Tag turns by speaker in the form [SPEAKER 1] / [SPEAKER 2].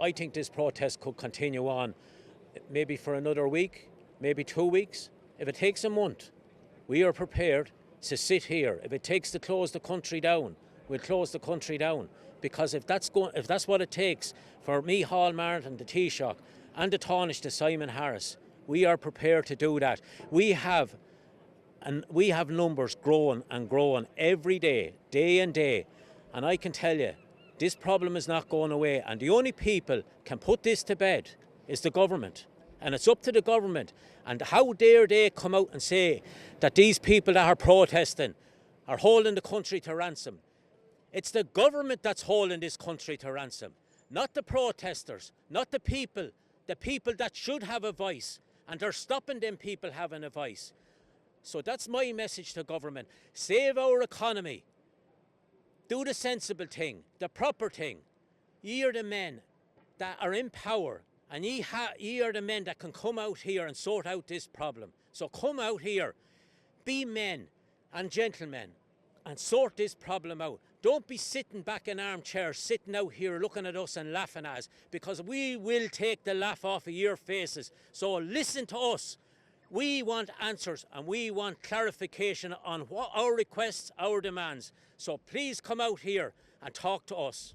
[SPEAKER 1] I think this protest could continue on maybe for another week, maybe 2 weeks. If it takes a month, we are prepared to sit here. If it takes to close the country down, we'll close the country down. Because if that's what it takes for me, Hall Martin, the Taoiseach and the Taoiseach to Simon Harris, we are prepared to do that. We have numbers growing and growing every day, day and day. And I can tell you, this problem is not going away. And the only people can put this to bed is the government. And it's up to the government. And how dare they come out and say that these people that are protesting are holding the country to ransom. It's the government that's holding this country to ransom, not the protesters, not the people that should have a voice. And they're stopping them people having a voice. So that's my message to government. Save our economy. Do the sensible thing, the proper thing. Ye are the men that are in power, and ye are the men that can come out here and sort out this problem. So come out here, be men and gentlemen, and sort this problem out. Don't be sitting back in armchairs, sitting out here looking at us and laughing at us, because we will take the laugh off of your faces. So listen to us. We want answers and we want clarification on what our requests, our demands. So please come out here and talk to us.